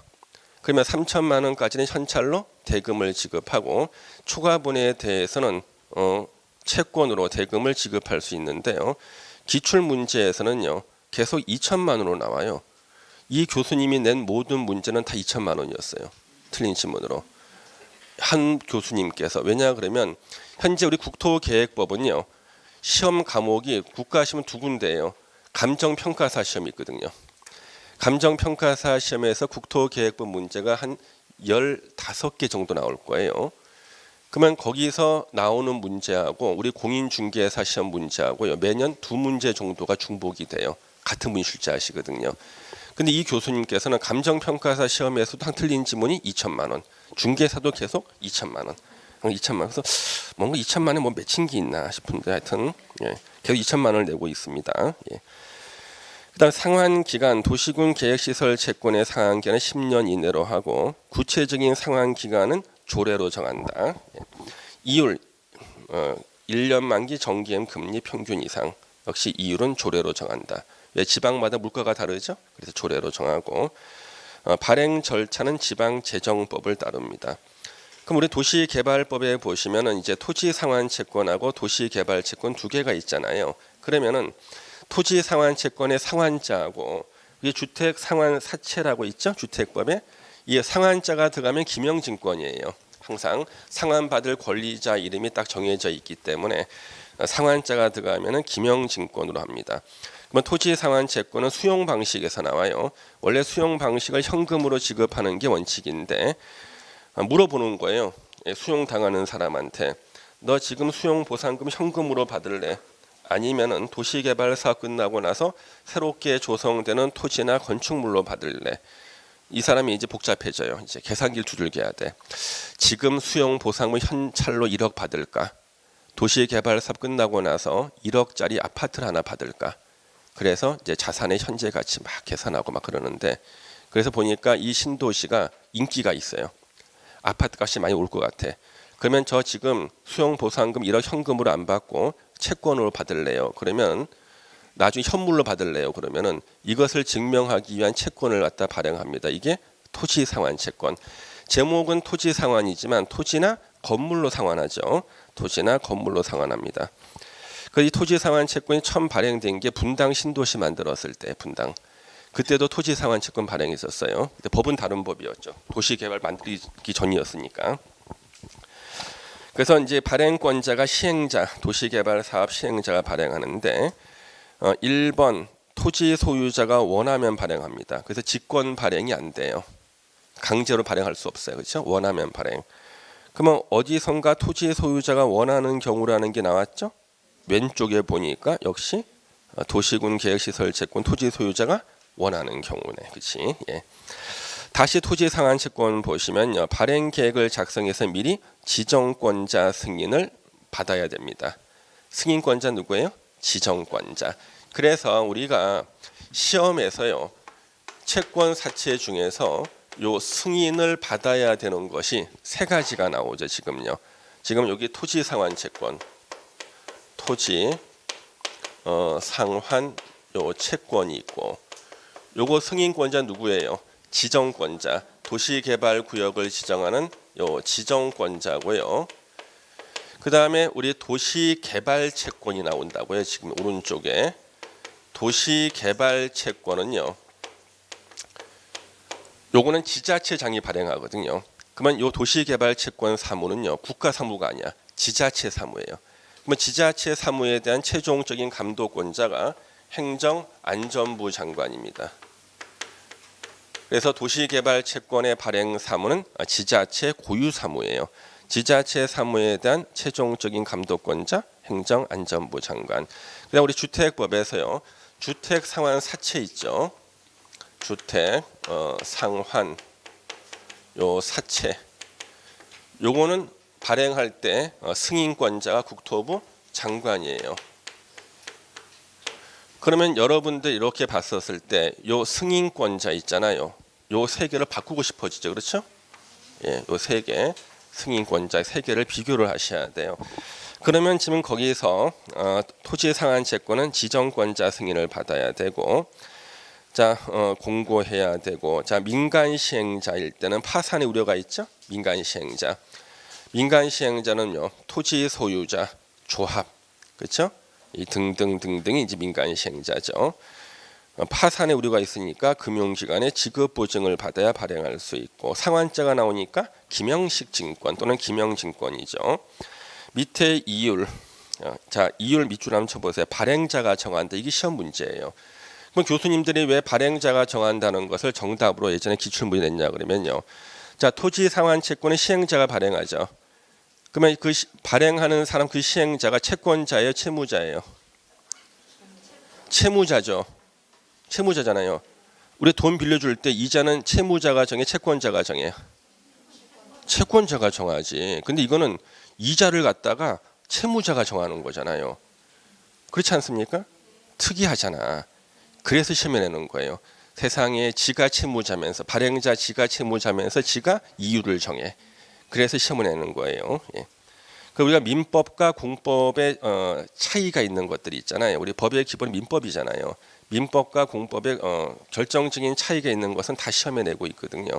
그러면 3천만 원까지는 현찰로 대금을 지급하고 초과분에 대해서는 채권으로 대금을 지급할 수 있는데요. 기출 문제에서는요. 계속 2천만 원으로 나와요. 이 교수님이 낸 모든 문제는 다 2천만 원이었어요. 틀린 지문으로. 한 교수님께서 왜냐 그러면 현재 우리 국토계획법은요. 시험 과목이 국가시험 2군데예요. 감정평가사 시험이 있거든요. 감정평가사 시험에서 국토계획법 문제가 한 15개 정도 나올 거예요. 그러면 거기서 나오는 문제하고 우리 공인중개사 시험 문제하고요. 매년 2문제 정도가 중복이 돼요. 같은 분이 출제하시거든요. 근데 이 교수님께서는 감정평가사 시험에서도 한 틀린 지문이 2천만 원, 중개사도 계속 2천만 원, 2천만 원. 그래서 뭔가 2천만 원에 뭐 맺힌 게 있나 싶은데 하여튼 계속 2천만 원을 내고 있습니다. 그다음 상환 기간 도시군 계획시설 채권의 상환 기간은 10년 이내로 하고 구체적인 상환 기간은 조례로 정한다. 이율 1년 만기 정기M 금리 평균 이상 역시 이율은 조례로 정한다. 왜 지방마다 물가가 다르죠? 그래서 조례로 정하고 발행 절차는 지방재정법을 따릅니다. 그럼 우리 도시개발법에 보시면은 이제 토지 상환 채권하고 도시개발 채권 2개가 있잖아요. 그러면은 토지 상환 채권의 상환자하고 이게 주택 상환 사채라고 있죠? 주택법에 이 상환자가 들어가면 김영증권이에요. 항상 상환받을 권리자 이름이 딱 정해져 있기 때문에 상환자가 들어가면은 김영증권으로 합니다. 그러면 토지 상환 채권은 수용 방식에서 나와요. 원래 수용 방식을 현금으로 지급하는 게 원칙인데 물어보는 거예요. 수용 당하는 사람한테 너 지금 수용 보상금 현금으로 받을래? 아니면은 도시개발 사업 끝나고 나서 새롭게 조성되는 토지나 건축물로 받을래? 이 사람이 이제 복잡해져요. 이제 계산기를 두들겨야 돼. 지금 수용 보상금 현찰로 1억 받을까? 도시개발 사업 끝나고 나서 1억짜리 아파트를 하나 받을까? 그래서 이제 자산의 현재 가치 막 계산하고 막 그러는데 그래서 보니까 이 신도시가 인기가 있어요. 아파트 값이 많이 올 것 같아. 그러면 저 지금 수용보상금 1억 현금으로 안 받고 채권으로 받을래요. 그러면 나중에 현물로 받을래요. 그러면은 이것을 증명하기 위한 채권을 갖다 발행합니다. 이게 토지상환채권. 제목은 토지상환이지만 토지나 건물로 상환하죠. 토지나 건물로 상환합니다. 이 토지상환채권이 처음 발행된 게 분당 신도시 만들었을 때 분당. 그때도 토지상환채권 발행했었어요. 근데 법은 다른 법이었죠. 도시개발 만들기 전이었으니까. 그래서 이제 발행권자가 시행자, 도시개발 사업 시행자가 발행하는데 1번 토지 소유자가 원하면 발행합니다. 그래서 직권 발행이 안 돼요. 강제로 발행할 수 없어요. 그렇죠? 원하면 발행. 그러면 어디선가 토지 소유자가 원하는 경우라는 게 나왔죠? 왼쪽에 보니까 역시 도시군 계획시설 채권 토지 소유자가 원하는 경우네. 그렇지? 예. 다시 토지 상환 채권 보시면요. 발행 계획을 작성해서 미리 지정권자 승인을 받아야 됩니다. 승인권자 누구예요? 지정권자. 그래서 우리가 시험에서요. 채권 사채 중에서 요 승인을 받아야 되는 것이 세 가지가 나오죠. 지금요. 지금 여기 토지 상환 채권, 토지 상환 요 채권이 있고, 요거 승인권자 누구예요? 지정권자, 도시개발구역을 지정하는 요 지정권자고요. 그 다음에 우리 도시개발채권이 나온다고요. 지금 오른쪽에 도시개발채권은요. 요거는 지자체장이 발행하거든요. 그러면 요 도시개발채권 사무는요. 국가사무가 아니야. 지자체 사무예요. 그러면 지자체 사무에 대한 최종적인 감독권자가 행정안전부 장관입니다. 그래서 도시개발채권의 발행 사무는 지자체 고유 사무예요. 지자체 사무에 대한 최종적인 감독권자 행정안전부 장관. 그다음 우리 주택법에서요. 주택 상환 사채 있죠. 주택 상환 요 사채. 요거는 발행할 때 승인권자가 국토부 장관이에요. 그러면 여러분들 이렇게 봤었을 때 요 승인권자 있잖아요. 요 세 개를 바꾸고 싶어지죠. 그렇죠? 예, 요 세 개 승인권자 세 개를 비교를 하셔야 돼요. 그러면 지금 거기서 토지 상환 채권은 지정권자 승인을 받아야 되고, 자 공고해야 되고, 자 민간 시행자일 때는 파산의 우려가 있죠. 민간 시행자. 민간 시행자는요 토지 소유자, 조합, 그렇죠? 이 등등등등이 이제 민간 시행자죠. 파산의 우려가 있으니까 금융기관에 지급 보증을 받아야 발행할 수 있고, 상환자가 나오니까 김영식 증권 또는 김영증권이죠. 밑에 이율, 자 이율 밑줄 한번 쳐보세요. 발행자가 정한다. 이게 시험 문제예요. 그럼 교수님들이 왜 발행자가 정한다는 것을 정답으로 예전에 기출문제 냈냐 그러면요. 자 토지 상환 채권은 시행자가 발행하죠. 그러면 그 발행하는 사람 그 시행자가 채권자예요, 채무자예요? 채무자죠. 채무자잖아요. 우리 돈 빌려줄 때 이자는 채무자가 정해, 채권자가 정해요? 채권자가 정하지. 근데 이거는 이자를 갖다가 채무자가 정하는 거잖아요. 그렇지 않습니까? 특이하잖아. 그래서 시험에 내는 거예요. 세상에 지가 채무자면서, 발행자 지가 채무자면서 지가 이율을 정해. 그래서 시험을 내는 거예요. 예. 우리가 민법과 공법의 차이가 있는 것들이 있잖아요. 우리 법의 기본은 민법이잖아요. 민법과 공법의 결정적인 차이가 있는 것은 다 시험에 내고 있거든요.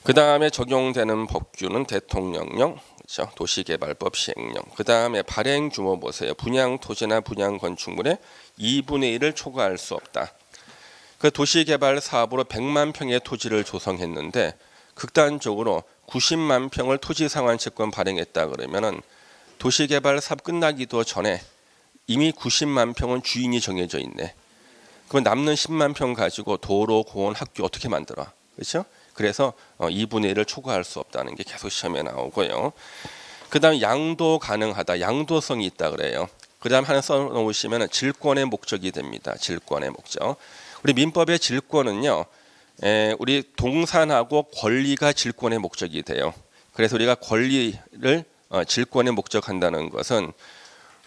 그 다음에 적용되는 법규는 대통령령, 그렇죠? 도시개발법 시행령. 그 다음에 발행 규모 보세요. 분양 토지나 분양 건축물의 2분의 1을 초과할 수 없다. 그 도시개발 사업으로 100만 평의 토지를 조성했는데 극단적으로 90만 평을 토지 상환 채권 발행했다 그러면은 도시개발 사업 끝나기도 전에 이미 90만 평은 주인이 정해져 있네. 그럼 남는 10만 평 가지고 도로, 공원, 학교 어떻게 만들어? 그렇죠? 그래서 2분의 1을 초과할 수 없다는 게 계속 시험에 나오고요. 그다음 양도 가능하다. 양도성이 있다 그래요. 그다음 하나 써 놓으시면 질권의 목적이 됩니다. 질권의 목적. 우리 민법의 질권은요. 우리 동산하고 권리가 질권의 목적이 돼요. 그래서 우리가 권리를 질권의 목적한다는 것은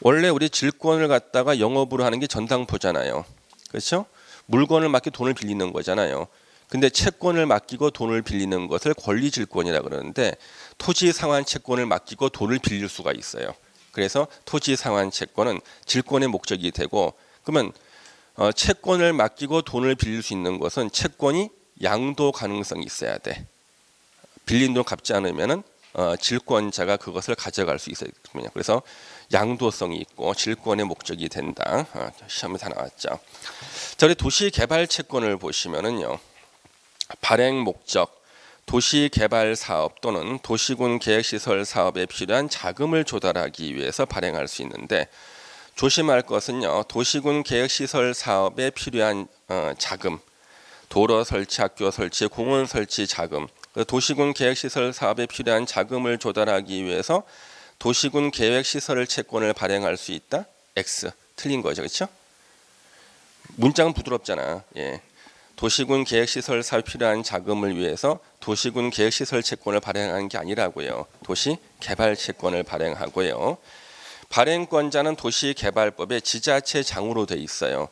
원래 우리 질권을 갖다가 영업으로 하는 게 전당포잖아요. 그렇죠? 물건을 맡겨 돈을 빌리는 거잖아요. 근데 채권을 맡기고 돈을 빌리는 것을 권리질권이라 그러는데 토지 상환 채권을 맡기고 돈을 빌릴 수가 있어요. 그래서 토지 상환 채권은 질권의 목적이 되고 그러면 채권을 맡기고 돈을 빌릴 수 있는 것은 채권이 양도 가능성이 있어야 돼. 빌린 돈 갚지 않으면은 질권자가 그것을 가져갈 수 있거든요. 그래서 양도성이 있고 질권의 목적이 된다. 시험에 다 나왔죠. 자, 우리 도시개발 채권을 보시면은요. 발행 목적, 도시개발 사업 또는 도시군 계획시설 사업에 필요한 자금을 조달하기 위해서 발행할 수 있는데 조심할 것은요. 도시군 계획시설 사업에 필요한 자금, 도로 설치, 학교 설치, 공원 설치 자금, 도시군 계획시설 사업에 필요한 자금을 조달하기 위해서 도시군 계획시설 채권을 발행할 수 있다. X 틀린 거죠, 그렇죠? 문장은 부드럽잖아. 예. 도시군 계획시설 사업에 필요한 자금을 위해서 도시군 계획시설 채권을 발행한 게 아니라고요. 도시개발 채권을 발행하고요. 발행권자는 도시개발법에 지자체장으로 돼 있어요.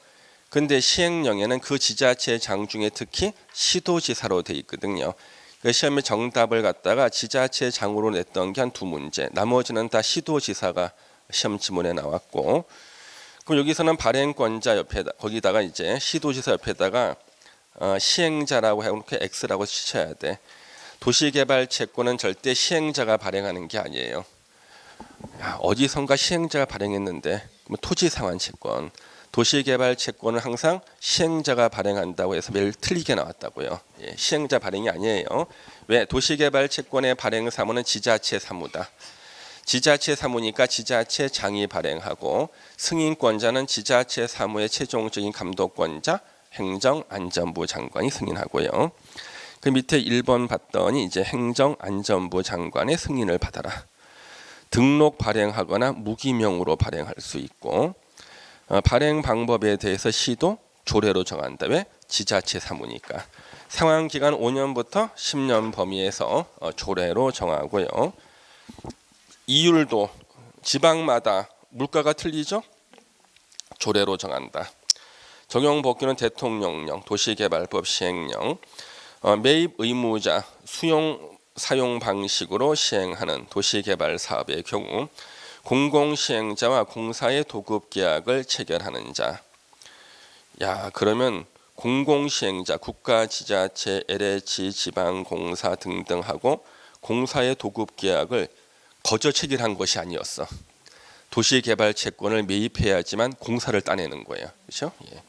근데 시행령에는 그 지자체장 중에 특히 시도지사로 돼 있거든요. 그 시험에 정답을 갖다가 지자체장으로 냈던 게 한 2문제. 나머지는 다 시도지사가 시험 지문에 나왔고. 그럼 여기서는 발행권자 옆에다 거기다가 이제 시도지사 옆에다가 시행자라고 해놓고 X라고 치셔야 돼. 도시개발 채권은 절대 시행자가 발행하는 게 아니에요. 어디선가 시행자가 발행했는데 그러면 토지상환 채권, 도시개발 채권은 항상 시행자가 발행한다고 해서 매일 틀리게 나왔다고요. 예, 시행자 발행이 아니에요. 왜? 도시개발 채권의 발행 사무는 지자체 사무다. 지자체 사무니까 지자체장이 발행하고 승인권자는 지자체 사무의 최종적인 감독권자 행정안전부 장관이 승인하고요. 그 밑에 1번 봤더니 이제 행정안전부 장관의 승인을 받아라. 등록 발행하거나 무기명으로 발행할 수 있고 발행 방법에 대해서 시도 조례로 정한다. 왜? 지자체 사무니까. 상환기간 5년부터 10년 범위에서 조례로 정하고요. 이율도 지방마다 물가가 틀리죠? 조례로 정한다. 적용 법규는 대통령령, 도시개발법 시행령, 매입 의무자, 수용 사용 방식으로 시행하는 도시개발 사업의 경우 공공시행자와 공사의 도급계약을 체결하는 자. 야, 그러면 공공시행자, 국가, 지자체, LH, 지방공사 등등하고 공사의 도급계약을 거저 체결한 것이 아니었어. 도시개발 채권을 매입해야지만 공사를 따내는 거예요. 그렇죠? 예.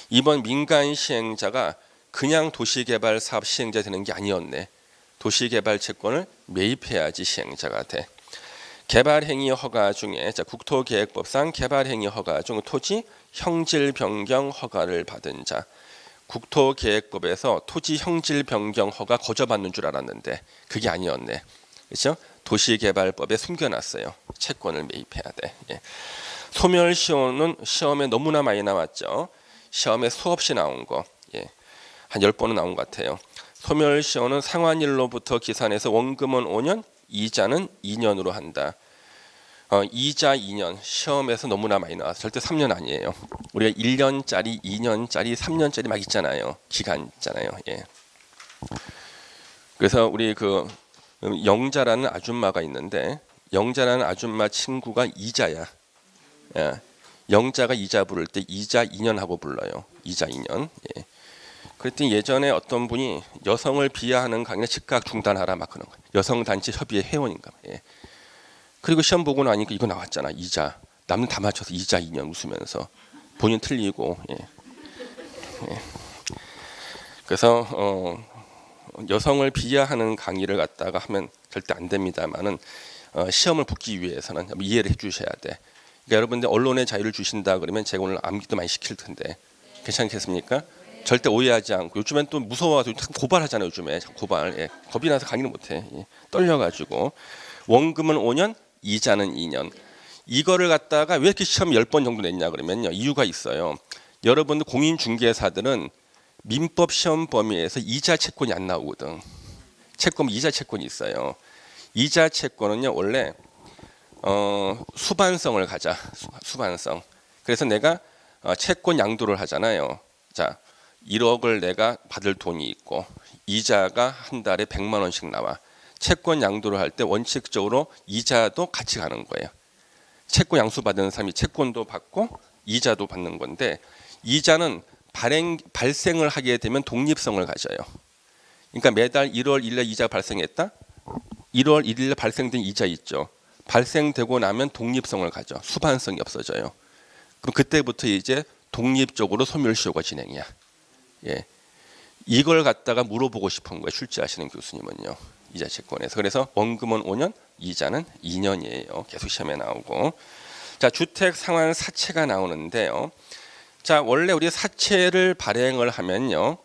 이번 민간 시행자가 그냥 도시개발 사업 시행자 되는 게 아니었네. 도시개발 채권을 매입해야지 시행자가 돼. 개발행위 허가 중에 국토계획법상 개발행위 허가 중 토지 형질 변경 허가를 받은 자. 국토계획법에서 토지 형질 변경 허가 거저 받는 줄 알았는데 그게 아니었네. 그렇죠? 도시개발법에 숨겨놨어요. 채권을 매입해야 돼. 예. 소멸시효는 시험에 너무나 많이 나왔죠. 시험에 수없이 나온 거. 예. 한 10번은 나온 것 같아요. 소멸시효는 상환일로부터 기산해서 원금은 5년, 이자는 2년으로 한다. 이자 2년 시험에서 너무나 많이 나와서 절대 3년 아니에요. 우리가 1년짜리, 2년짜리, 3년짜리 막 있잖아요. 기간 있잖아요. 예. 그래서 우리 그 영자라는 아줌마가 있는데 영자라는 아줌마 친구가 이자야. 예. 영자가 이자 부를 때 이자 2년 하고 불러요. 이자 2년. 예. 그랬더니 예전에 어떤 분이 여성을 비하하는 강의를 즉각 중단하라 막 그런 거예요. 여성단체 협의회 회원인가. 예. 그리고 시험 보고 나니까 이거 나왔잖아. 이자. 남은 다 맞춰서 이자 2년 웃으면서 본인 틀리고. 예. 예. 그래서 여성을 비하하는 강의를 갖다가 하면 절대 안 됩니다만은 시험을 붙기 위해서는 이해를 해주셔야 돼. 그러니까 여러분들 언론의 자유를 주신다 그러면 제가 오늘 암기도 많이 시킬 텐데 괜찮겠습니까? 절대 오해하지 않고 요즘엔 또 무서워서 고발하잖아요. 요즘에 고발. 예. 겁이 나서 강의를 못해. 예. 떨려가지고 원금은 5년, 이자는 2년. 이거를 갖다가 왜 이렇게 시험 10번 정도 냈냐 그러면요. 이유가 있어요. 여러분들 공인중개사들은 민법 시험 범위에서 이자 채권이 안 나오거든. 채권 이자 채권이 있어요. 이자 채권은요 원래 수반성을 가자. 수반성. 그래서 내가 채권 양도를 하잖아요. 자, 1억을 내가 받을 돈이 있고 이자가 한 달에 100만 원씩 나와. 채권 양도를 할 때 원칙적으로 이자도 같이 가는 거예요. 채권 양수 받는 사람이 채권도 받고 이자도 받는 건데 이자는 발생을 하게 되면 독립성을 가져요. 그러니까 매달 1월 1일에 이자가 발생했다. 1월 1일에 발생된 이자 있죠. 발생되고 나면 독립성을 가져. 수반성이 없어져요. 그럼 그때부터 이제 독립적으로 소멸시효가 진행이야. 예. 이걸 갖다가 물어보고 싶은 거예요. 출제하시는 교수님은요. 이자 채권에서. 그래서 원금은 5년, 이자는 2년이에요. 계속 시험에 나오고. 자, 주택 상환 사채가 나오는데요. 자, 원래 우리 사채를 발행을 하면요.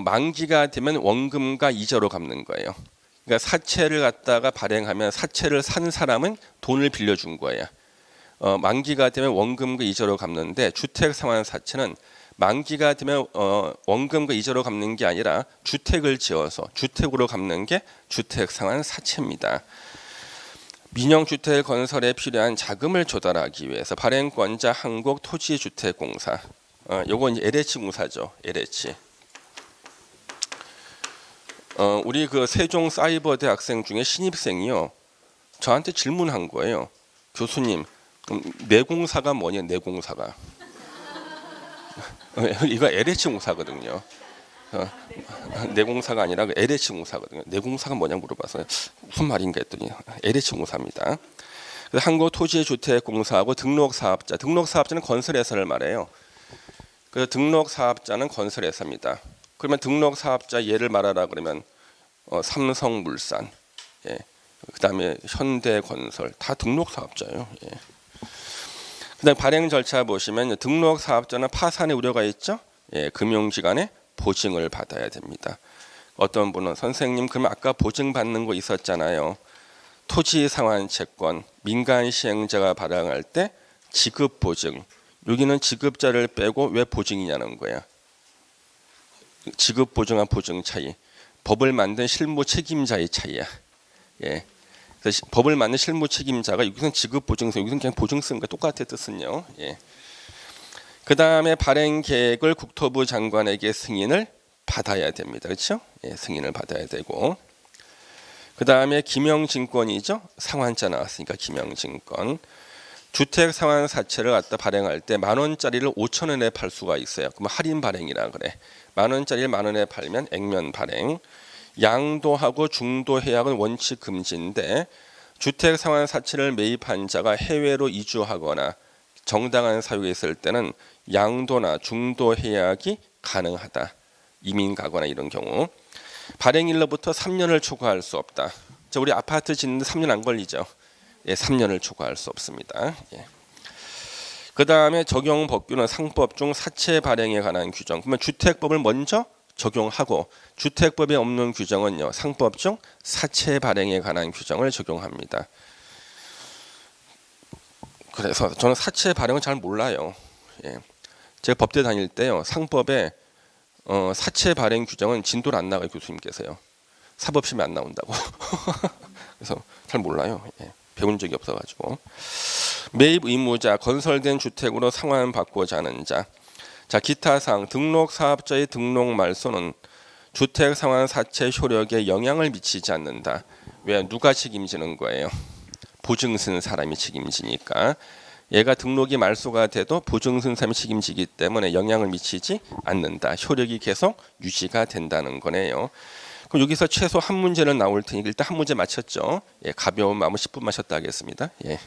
만기가 되면 원금과 이자로 갚는 거예요. 그러니까 사채를 갖다가 발행하면 사채를 산 사람은 돈을 빌려준 거예요. 만기가 되면 원금과 이자로 갚는데 주택 상환 사채는 만기가 되면 원금과 이자로 갚는 게 아니라 주택을 지어서 주택으로 갚는 게 주택 상환 사채입니다. 민영주택 건설에 필요한 자금을 조달하기 위해서 발행권자 한국토지주택공사, 요건 이제 LH공사죠. LH. 우리 그 세종사이버대 학생 중에 신입생이요. 저한테 질문한 거예요. 교수님, 내공사가 뭐냐? 내공사가. 이거 LH공사거든요. 내공사가 아니라 LH공사거든요. 내공사가 뭐냐 물어봐서 무슨 말인가 했더니 LH공사입니다. 한국토지주택공사하고 등록사업자. 등록사업자는 건설회사를 말해요. 그래서 등록사업자는 건설회사입니다. 그러면 등록사업자 예를 말하라 그러면 삼성물산, 예. 그다음에 현대건설 다 등록사업자예요. 예. 그다음 발행 절차 보시면 등록사업자는 파산의 우려가 있죠. 예, 금융기관에 보증을 받아야 됩니다. 어떤 분은 선생님 그러면 아까 보증 받는 거 있었잖아요. 토지 상환 채권 민간 시행자가 발행할 때 지급 보증. 여기는 지급자를 빼고 왜 보증이냐는 거야. 지급 보증과 보증 차이. 법을 만든 실무 책임자의 차이야. 예. 그래서 법을 만든 실무 책임자가 여기서는 지급 보증서, 여기서는 그냥 보증 쓰는 거 똑같아 뜻은요. 예. 그 다음에 발행 계획을 국토부 장관에게 승인을 받아야 됩니다. 그렇죠? 예, 승인을 받아야 되고. 그 다음에 기명증권이죠. 상환자 나왔으니까 기명증권. 주택 상환 사채를 갖다 발행할 때 10,000원짜리를 5,000원에 팔 수가 있어요. 그럼 할인 발행이라 그래. 10,000원짜리를 10,000원에 팔면 액면 발행. 양도하고 중도 해약은 원칙 금지인데 주택 상환 사채를 매입한 자가 해외로 이주하거나 정당한 사유가 있을 때는 양도나 중도 해약이 가능하다. 이민 가거나 이런 경우. 발행일로부터 3년을 초과할 수 없다. 자, 우리 아파트 짓는데 3년 안 걸리죠. 예, 3년을 초과할 수 없습니다. 예. 그 다음에 적용 법규는 상법 중 사채 발행에 관한 규정. 그러면 주택법을 먼저 적용하고 주택법에 없는 규정은요. 상법 중 사채 발행에 관한 규정을 적용합니다. 그래서 저는 사채 발행은 잘 몰라요. 예. 제가 법대 다닐 때요. 상법에 사채 발행 규정은 진도를 안 나가요. 교수님께서요. 사법시험에 안 나온다고. 그래서 잘 몰라요. 예. 배운 적이 없어가지고. 매입 의무자, 건설된 주택으로 상환받고자 하는 자. 자, 기타 사항 등록 사업자의 등록 말소는 주택 상환 사채 효력에 영향을 미치지 않는다. 왜? 누가 책임지는 거예요? 보증 쓴 사람이 책임지니까. 얘가 등록이 말소가 돼도 보증 쓴 사람이 책임지기 때문에 영향을 미치지 않는다. 효력이 계속 유지가 된다는 거네요. 그럼 여기서 최소 한 문제는 나올 테니 일단 한 문제 맞췄죠. 예, 가벼운 마음으로 10분 마셨다 하겠습니다. 예.